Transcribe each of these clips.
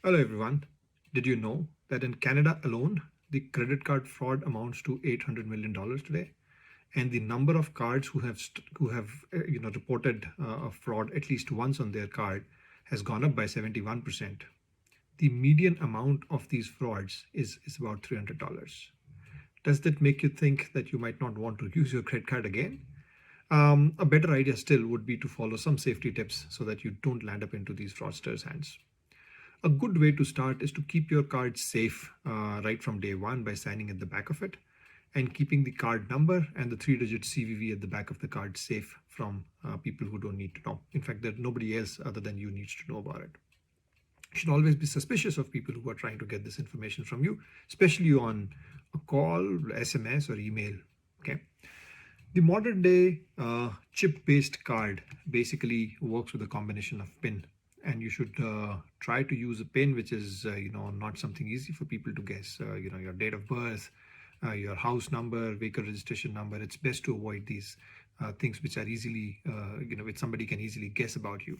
Hello everyone. Did you know that in Canada alone, the credit card fraud amounts to $800 million today? And the number of cards who have reported a fraud at least once on their card has gone up by 71%. The median amount of these frauds is about $300. Does that make you think that you might not want to use your credit card again? A better idea still would be to follow some safety tips so that you don't land up into these fraudsters' hands. A good way to start is to keep your card safe right from day one by signing at the back of it and keeping the card number and the 3-digit CVV at the back of the card safe from people who don't need to know. In fact, that nobody else other than you needs to know about it. You should always be suspicious of people who are trying to get this information from you, especially on a call, SMS, or email. Okay. The modern day chip based card basically works with a combination of PIN, and you should try to use a PIN which is not something easy for people to guess. Your date of birth, your house number, vehicle registration number. It's best to avoid these things which are easily which somebody can easily guess about you.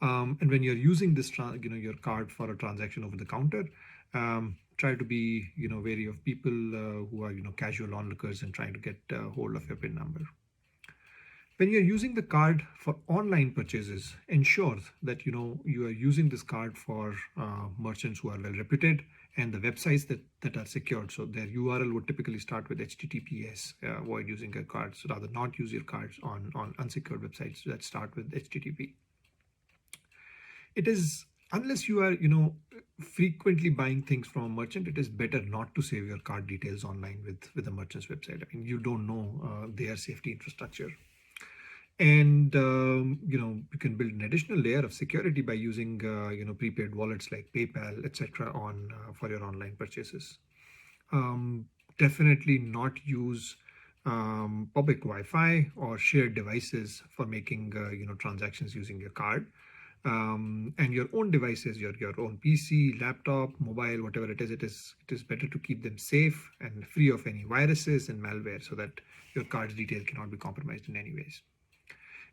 And when you're using this your card for a transaction over the counter, try to be wary of people who are casual onlookers and trying to get hold of your PIN number. When you're using the card for online purchases, ensure that you are using this card for merchants who are well reputed and the websites that are secured. So their URL would typically start with HTTPS. Avoid using your cards, rather not use your cards on unsecured websites that start with HTTP. It is, unless you are frequently buying things from a merchant, it is better not to save your card details online with a merchant's website. I mean, you don't know their safety infrastructure. And you can build an additional layer of security by using prepaid wallets like PayPal, etc. on for your online purchases. Definitely not use public Wi-Fi or shared devices for making transactions using your card. And your own devices, your own PC, laptop, mobile, whatever it is better to keep them safe and free of any viruses and malware so that your card's detail cannot be compromised in any ways.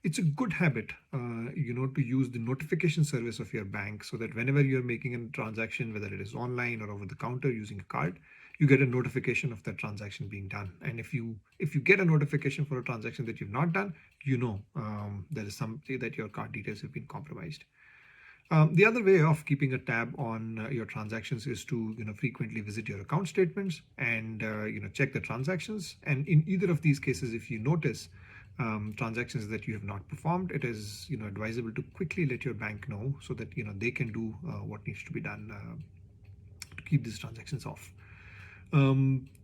It's a good habit, to use the notification service of your bank so that whenever you're making a transaction, whether it is online or over the counter using a card, you get a notification of that transaction being done. And if you get a notification for a transaction that you've not done, there is something that your card details have been compromised. The other way of keeping a tab on your transactions is to frequently visit your account statements and check the transactions. And in either of these cases, if you notice transactions that you have not performed, it is advisable to quickly let your bank know so that they can do what needs to be done to keep these transactions off.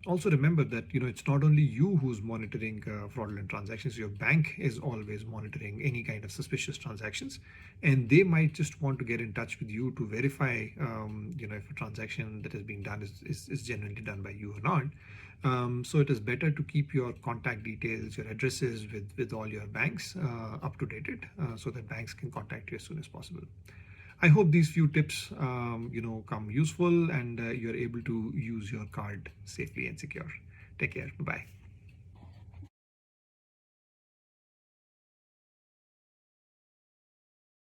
Also remember that it's not only you who's monitoring fraudulent transactions. Your bank is always monitoring any kind of suspicious transactions, and they might just want to get in touch with you to verify if a transaction that is being done is genuinely done by you or not. So it is better to keep your contact details, your addresses with all your banks up to date, so that banks can contact you as soon as possible. I hope these few tips, come useful and you're able to use your card safely and secure. Take care. Bye bye.